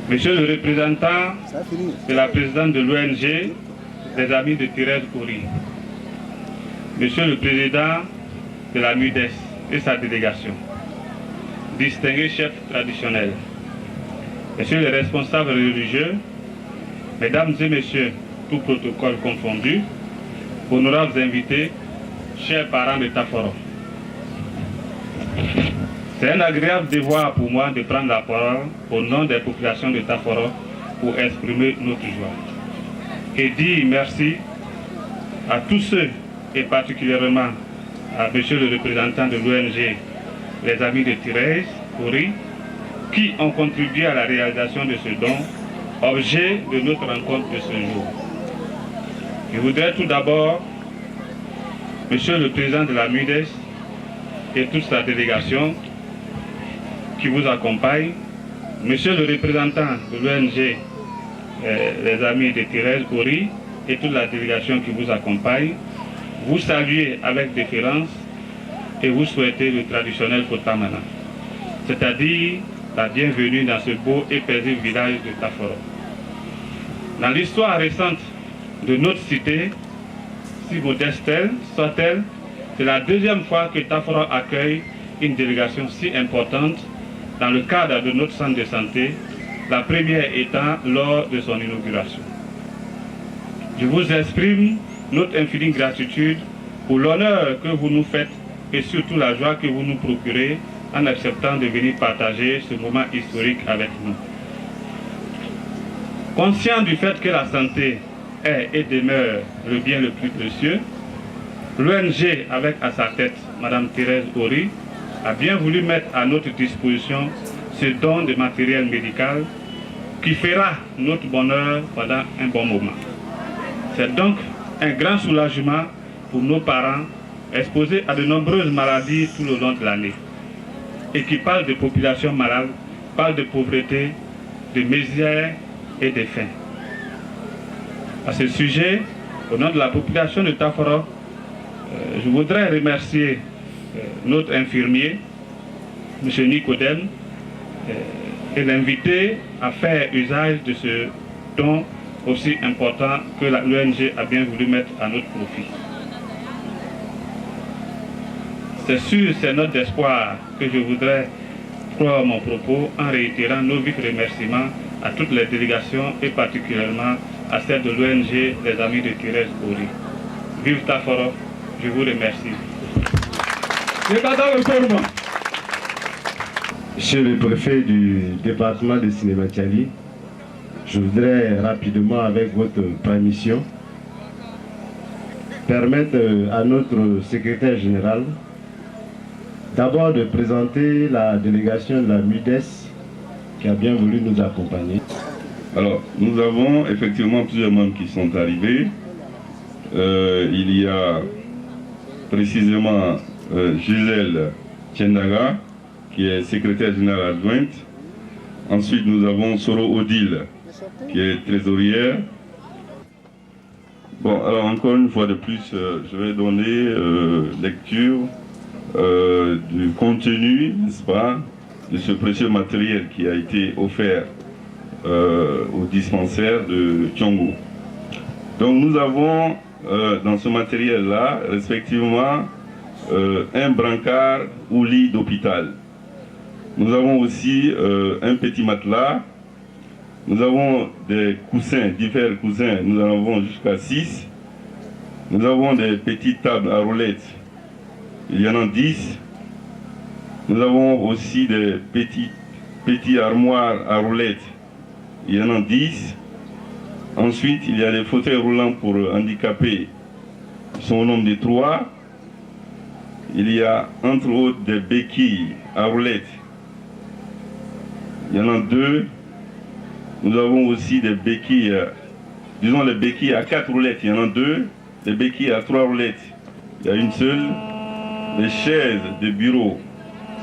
Monsieur le représentant de la présidente de l'ONG, des Amis de Thérèse Ory, Monsieur le président de la MUDES et sa délégation, distingués chefs traditionnels, Messieurs les responsables religieux, Mesdames et Messieurs, tout protocole confondu, honorables invités, chers parents de Taforo. C'est un agréable devoir pour moi de prendre la parole au nom des populations de Taforo pour exprimer notre joie. Et dire merci à tous ceux, et particulièrement à Monsieur le représentant de l'ONG, les Amis de Thérèse Ory, qui ont contribué à la réalisation de ce don, objet de notre rencontre de ce jour. Je voudrais tout d'abord, Monsieur le président de la MUDES et toute sa délégation qui vous accompagne, Monsieur le représentant de l'ONG, les Amis de Thérèse Ory et toute la délégation qui vous accompagne, vous saluer avec déférence et vous souhaiter le traditionnel Kotamana, c'est-à-dire la bienvenue dans ce beau et paisible village de Taforo. Dans l'histoire récente de notre cité, si modeste soit-elle, c'est la deuxième fois que Taforo accueille une délégation si importante dans le cadre de notre centre de santé, la première étant lors de son inauguration. Je vous exprime notre infinie gratitude pour l'honneur que vous nous faites et surtout la joie que vous nous procurez en acceptant de venir partager ce moment historique avec nous. Conscient du fait que la santé est et demeure le bien le plus précieux, l'ONG, avec à sa tête Mme Thérèse Ory, a bien voulu mettre à notre disposition ce don de matériel médical qui fera notre bonheur pendant un bon moment. C'est donc un grand soulagement pour nos parents exposés à de nombreuses maladies tout le long de l'année et qui parlent de populations malades, parlent de pauvreté, de misère et de faim. À ce sujet, au nom de la population de Taforo, je voudrais remercier notre infirmier, M. Nicodème, et l'inviter à faire usage de ce don aussi important que l'ONG a bien voulu mettre à notre profit. C'est sur ces notes d'espoir que je voudrais clore mon propos en réitérant nos vifs remerciements à toutes les délégations et particulièrement à celle de l'ONG Les Amis de Thérèse Ory. Vive Taforo, je vous remercie. Monsieur le préfet du département de Sinématiali, je voudrais rapidement, avec votre permission, permettre à notre secrétaire général d'abord de présenter la délégation de la MUDES qui a bien voulu nous accompagner. Alors, nous avons effectivement plusieurs membres qui sont arrivés. Il y a précisément Gisèle Tchendaga, qui est secrétaire générale adjointe. Ensuite, nous avons Soro Odile, qui est trésorière. Bon, alors encore une fois de plus, je vais donner lecture du contenu, n'est-ce pas, de ce précieux matériel qui a été offert au dispensaire de Tchongo. Donc nous avons dans ce matériel-là, respectivement, un brancard ou lit d'hôpital. Nous avons aussi un petit matelas. Nous avons des coussins, divers coussins, nous en avons jusqu'à 6. Nous avons des petites tables à roulettes, il y en a 10. Nous avons aussi des petits armoires à roulettes, il y en a 10. Ensuite, il y a des fauteuils roulants pour handicapés, ils sont au nombre de 3. Il y a entre autres des béquilles à roulettes, il y en a 2. Nous avons aussi des béquilles, disons les béquilles à 4 roulettes, il y en a 2. Les béquilles à 3 roulettes, il y a une seule. Les chaises de bureau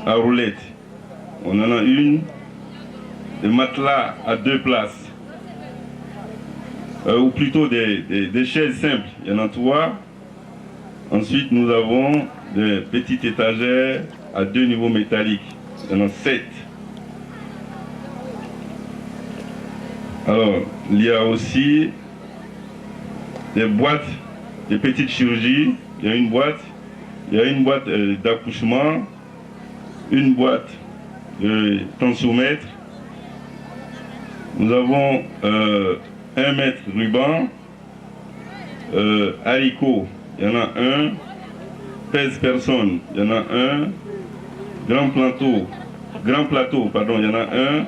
à roulettes, on en a une. Des matelas à 2 places. Ou plutôt des chaises simples, il y en a 3. Ensuite, nous avons des petites étagères à 2 niveaux métalliques, il y en a 7. Alors, il y a aussi des boîtes, des petites chirurgies. Il y a une boîte d'accouchement, une boîte de tensiomètre. Nous avons 1 mètre ruban, haricot, il y en a un, pèse personne, il y en a un, grand plateau, il y en a un,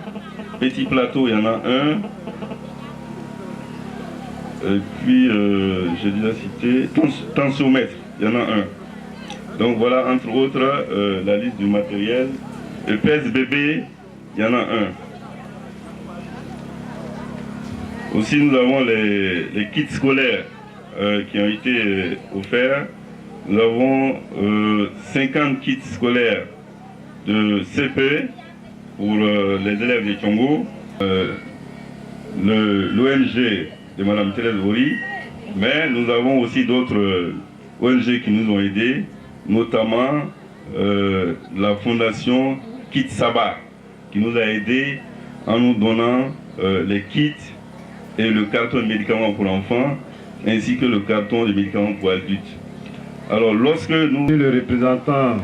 petit plateau, il y en a un, et puis j'ai déjà cité, tensiomètre, il y en a un. Donc voilà, entre autres, la liste du matériel. Le pèse bébé, il y en a un. Aussi, nous avons les kits scolaires qui ont été offerts. Nous avons 50 kits scolaires de CP pour les élèves de Tchongo, l'ONG de Mme Thérèse Ori, mais nous avons aussi d'autres ONG qui nous ont aidés, notamment la fondation Kit Saba, qui nous a aidés en nous donnant les kits et le carton de médicaments pour enfants, ainsi que le carton de médicaments pour adultes. Alors, lorsque nous... Le représentant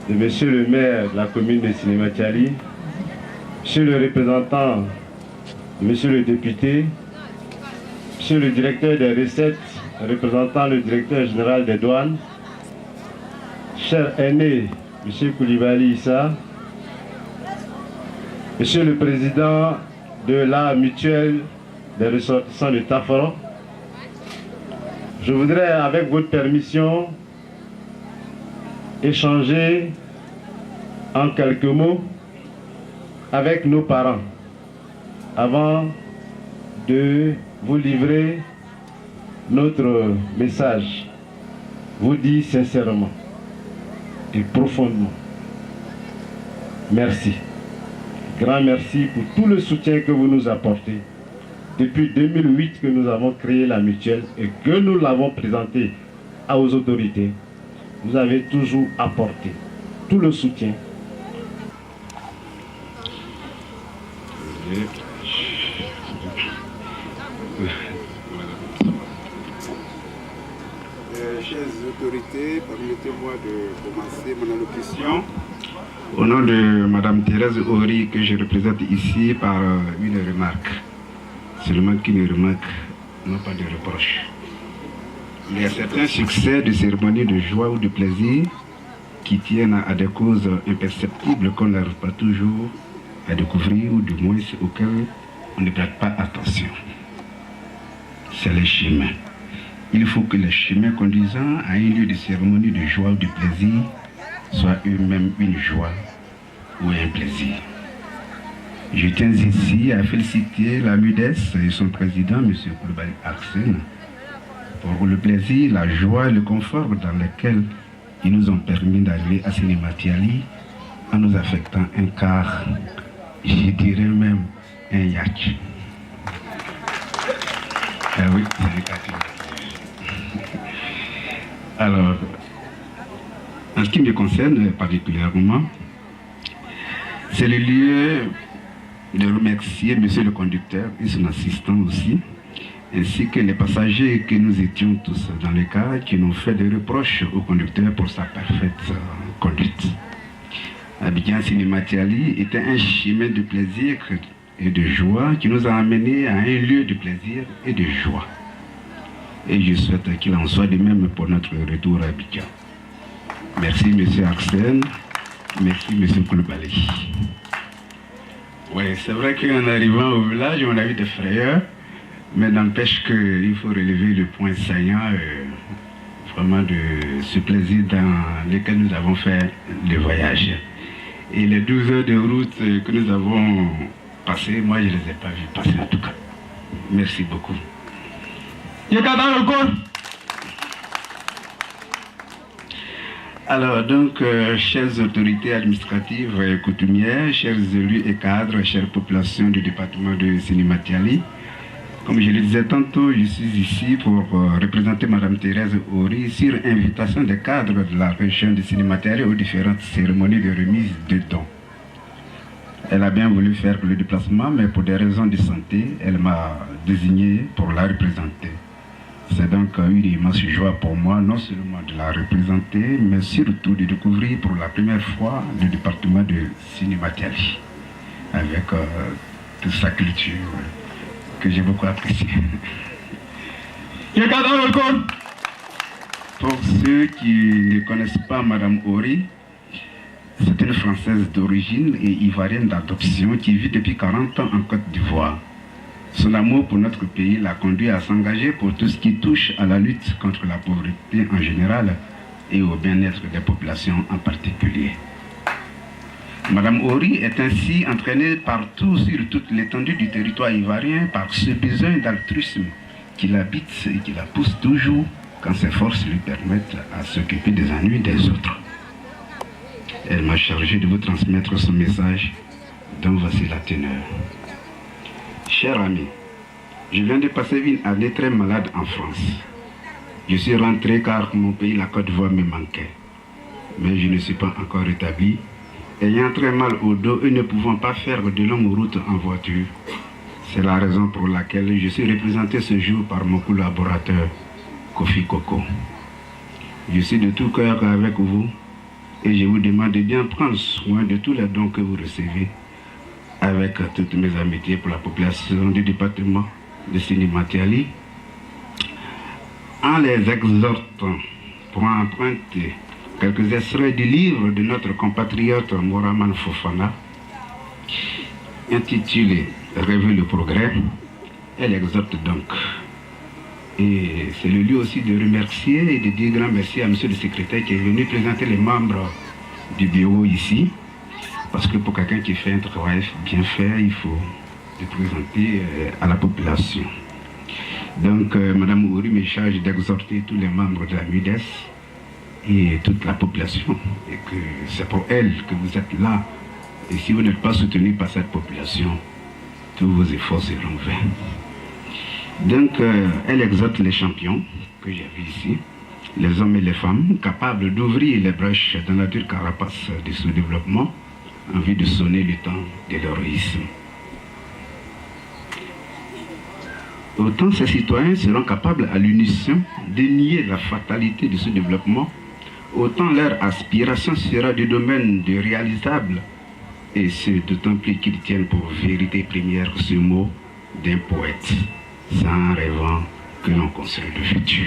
de Monsieur le maire de la commune de Sinématiali, Monsieur le représentant de Monsieur le député, Monsieur le directeur des recettes, représentant le directeur général des douanes, cher aîné, Monsieur Koulibaly Issa, Monsieur le président de la mutuelle des ressortissants de Taforo, je voudrais, avec votre permission, échanger en quelques mots avec nos parents avant de vous livrer notre message. Vous dis sincèrement et profondément merci. Grand merci pour tout le soutien que vous nous apportez. Depuis 2008 que nous avons créé la mutuelle et que nous l'avons présentée aux autorités, vous avez toujours apporté tout le soutien. Chers autorités, permettez-moi de commencer mon allocution au nom de Mme Thérèse Ori, que je représente ici, par une remarque. Seulement qu'une remarque, non pas de reproche. Il y a certains succès de cérémonies de joie ou de plaisir qui tiennent à des causes imperceptibles qu'on n'arrive pas toujours à découvrir, ou du moins auxquelles on ne prête pas attention. C'est les chemins. Il faut que les chemins conduisant à un lieu de cérémonie de joie ou de plaisir soient eux-mêmes une joie ou un plaisir. Je tiens ici à féliciter la MUDES et son président, M. Koulibaly Arsène, pour le plaisir, la joie et le confort dans lesquels ils nous ont permis d'arriver à Sinématiali en nous affectant un car, je dirais même un yacht. Ah oui, c'est le cas. Alors, en ce qui me concerne particulièrement, c'est le lieu de remercier monsieur le conducteur et son assistant aussi, ainsi que les passagers que nous étions tous dans le car, qui nous fait des reproches au conducteur pour sa parfaite conduite. Abidjan Sinématiali était un chemin de plaisir et de joie qui nous a amenés à un lieu de plaisir et de joie. Et je souhaite qu'il en soit de même pour notre retour à Abidjan. Merci M. Arsène, merci M. Koulibaly. Oui, c'est vrai qu'en arrivant au village, on a eu des frayeurs, mais n'empêche qu'il faut relever le point saillant vraiment de ce plaisir dans lequel nous avons fait le voyage. Et les 12 heures de route que nous avons passées, moi je ne les ai pas vues passer en tout cas. Merci beaucoup. Alors, donc, chères autorités administratives et coutumières, chers élus et cadres, chères populations du département de Sénématiali, comme je le disais tantôt, je suis ici pour représenter Mme Thérèse Ory sur invitation des cadres de la région de Sénématiali aux différentes cérémonies de remise de dons. Elle a bien voulu faire le déplacement, mais pour des raisons de santé, elle m'a désigné pour la représenter. C'est donc une immense joie pour moi, non seulement de la représenter, mais surtout de découvrir pour la première fois le département de Sénématiali, avec toute sa culture que j'ai beaucoup appréciée. Pour ceux qui ne connaissent pas Mme Ory, c'est une Française d'origine et ivoirienne d'adoption qui vit depuis 40 ans en Côte d'Ivoire. Son amour pour notre pays l'a conduit à s'engager pour tout ce qui touche à la lutte contre la pauvreté en général et au bien-être des populations en particulier. Mme Ory est ainsi entraînée partout sur toute l'étendue du territoire ivoirien par ce besoin d'altruisme qui l'habite et qui la pousse toujours quand ses forces lui permettent à s'occuper des ennuis des autres. Elle m'a chargé de vous transmettre son message, dont voici la teneur. Cher ami, je viens de passer une année très malade en France. Je suis rentré car mon pays, la Côte d'Ivoire, me manquait. Mais je ne suis pas encore rétabli. Ayant très mal au dos et ne pouvant pas faire de longues routes en voiture. C'est la raison pour laquelle je suis représenté ce jour par mon collaborateur, Kofi Koko. Je suis de tout cœur avec vous et je vous demande de bien prendre soin de tous les dons que vous recevez avec toutes mes amitiés pour la population du département de Sénématiali, en les exhortant pour emprunter quelques extraits du livre de notre compatriote Moraman Fofana, intitulé « Rêver le progrès ». Elle exhorte donc. Et c'est le lieu aussi de remercier et de dire grand merci à M. le secrétaire qui est venu présenter les membres du bureau ici. Parce que pour quelqu'un qui fait un travail bien fait, il faut le présenter à la population. Donc, Mme Ory me charge d'exhorter tous les membres de la MUDES et toute la population. Et que c'est pour elle que vous êtes là. Et si vous n'êtes pas soutenu par cette population, tous vos efforts seront vains. Donc, elle exhorte les champions que j'ai vus ici, les hommes et les femmes, capables d'ouvrir les brèches dans la dure carapace du sous-développement, en vue de sonner le temps de l'héroïsme. Autant ces citoyens seront capables à l'unisson de nier la fatalité de ce développement, autant leur aspiration sera du domaine de réalisable, et ce d'autant plus qu'ils tiennent pour vérité première ce mot d'un poète, sans rêvant que l'on construit le futur.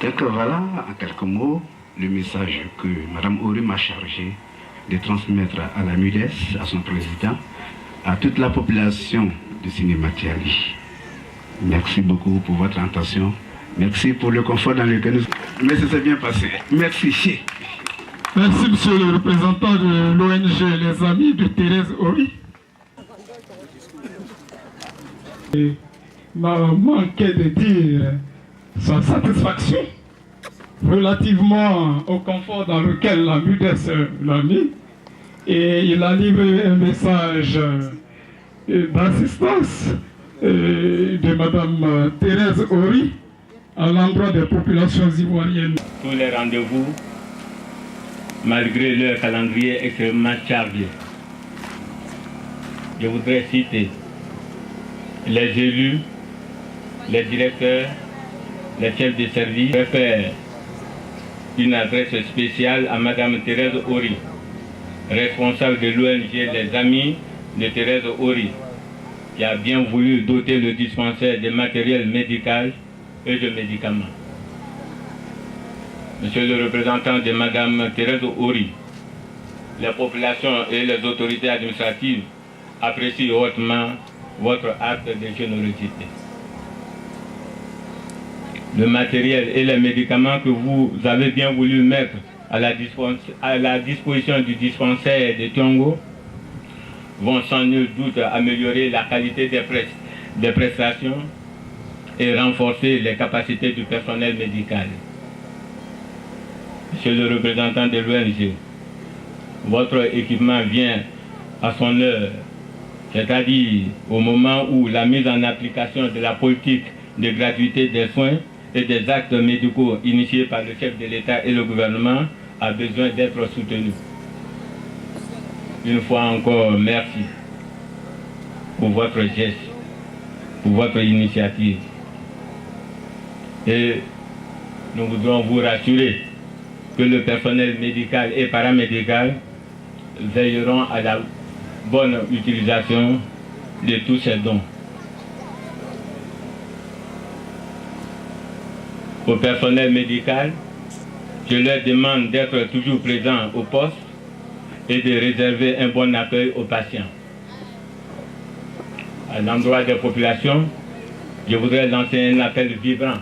Donc voilà, en quelques mots, le message que Mme Ory m'a chargé de transmettre à la MUDES, à son président, à toute la population de Sénématiali. Merci beaucoup pour votre attention. Merci pour le confort dans lequel nous... Mais ça s'est bien passé. Merci. Merci, monsieur le représentant de l'ONG Les Amis de Thérèse Ory. Il m'a manqué de dire sa satisfaction relativement au confort dans lequel la MUDES l'a mis, et il a livré un message d'assistance de Mme Thérèse Ory à l'endroit des populations ivoiriennes. Tous les rendez-vous, malgré leur calendrier extrêmement chargé. Je voudrais citer les élus, les directeurs, les chefs de service. Je vais faire une adresse spéciale à Mme Thérèse Ory, responsable de l'ONG Les Amis de Thérèse Ory, qui a bien voulu doter le dispensaire de matériel médical et de médicaments. Monsieur le représentant de Mme Thérèse Ory, les populations et les autorités administratives apprécient hautement votre acte de générosité. Le matériel et les médicaments que vous avez bien voulu mettre à la disposition du dispensaire de Tiongo vont sans nul doute améliorer la qualité des prestations et renforcer les capacités du personnel médical. Monsieur le représentant de l'ONG, votre équipement vient à son heure, c'est-à-dire au moment où la mise en application de la politique de gratuité des soins et des actes médicaux initiés par le chef de l'État et le gouvernement a besoin d'être soutenu. Une fois encore, merci pour votre geste, pour votre initiative. Et nous voudrons vous rassurer que le personnel médical et paramédical veilleront à la bonne utilisation de tous ces dons. Au personnel médical, je leur demande d'être toujours présents au poste et de réserver un bon accueil aux patients. À l'endroit des populations, je voudrais lancer un appel vibrant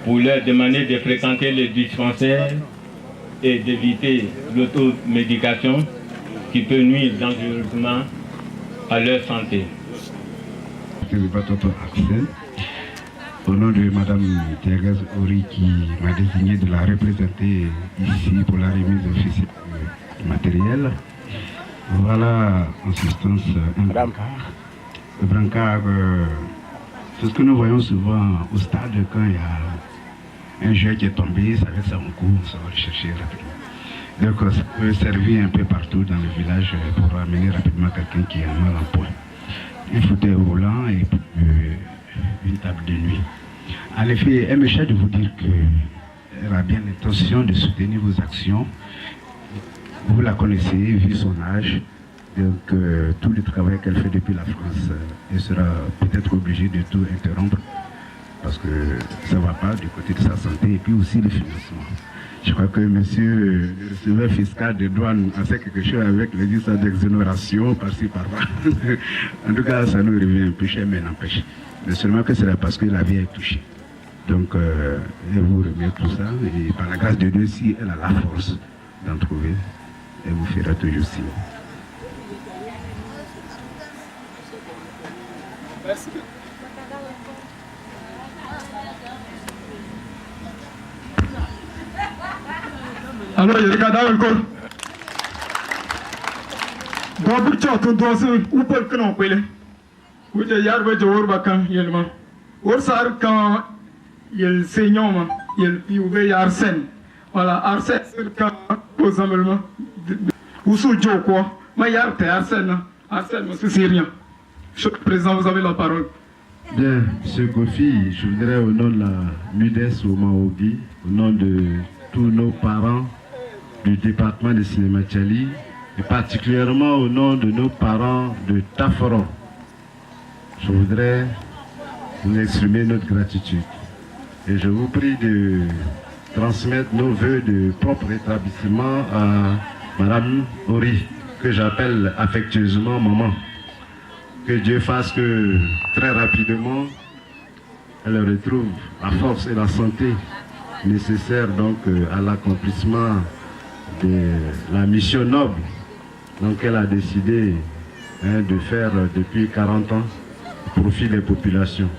pour leur demander de fréquenter les dispensaires et d'éviter l'automédication qui peut nuire dangereusement à leur santé. Au nom de Mme Thérèse Ori qui m'a désigné de la représenter ici pour la remise officielle du matériel, voilà en substance un brancard. Le brancard, c'est ce que nous voyons souvent au stade quand il y a un jeu qui est tombé, ça va être ça en cours, ça va le chercher rapidement. Donc ça peut servir un peu partout dans le village pour amener rapidement quelqu'un qui a mal en point. Un fauteuil roulant et une table de nuit. En effet, elle me charge de vous dire qu'elle a bien l'intention de soutenir vos actions. Vous la connaissez, vu son âge. Donc tout le travail qu'elle fait depuis la France, elle sera peut-être obligée de tout interrompre parce que ça ne va pas du côté de sa santé et puis aussi le financement. Je crois que monsieur le receveur fiscal de douane a fait quelque chose avec les histoires d'exonération par-ci par-là. En tout cas, ça nous revient un peu cher, mais n'empêche. Mais seulement que c'est parce que la vie est touchée. Donc, elle vous remet tout ça et par la grâce de Dieu, si elle a la force d'en trouver, elle vous fera toujours signe. Merci. Alors, il regarde encore. D'abord, tu as tout donné, ou pas que non, quoi. Ou tu as yarbe jour bakan, yelma. Ou ça, quand il seigneur, il ouvre Arsène. Voilà, Arsène, c'est quand, possiblement, ou sous Joe, quoi. Mais yarte Arsène, Arsène, c'est rien. Président, vous avez la parole. Bien, M. Kofi, je voudrais au nom de la MUDES au Maogi, au nom de tous nos parents du département de Cinéma Tchali, et particulièrement au nom de nos parents de Taforon, je voudrais vous exprimer notre gratitude. Et je vous prie de transmettre nos voeux de propre rétablissement à Mme Ori, que j'appelle affectueusement maman. Que Dieu fasse que très rapidement, elle retrouve la force et la santé nécessaires donc à l'accomplissement de la mission noble qu'elle a décidé de faire depuis 40 ans au profit des populations.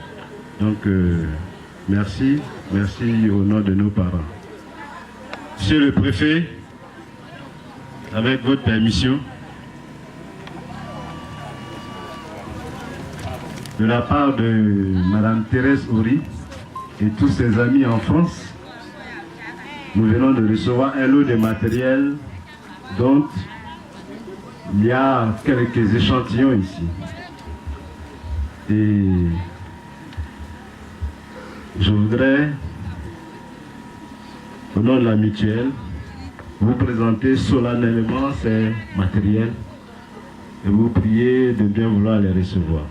Donc merci au nom de nos parents. Monsieur le préfet, avec votre permission, de la part de Mme Thérèse Ori et tous ses amis en France, nous venons de recevoir un lot de matériel dont il y a quelques échantillons ici. Et je voudrais, au nom de la mutuelle, vous présenter solennellement ces matériels et vous prier de bien vouloir les recevoir.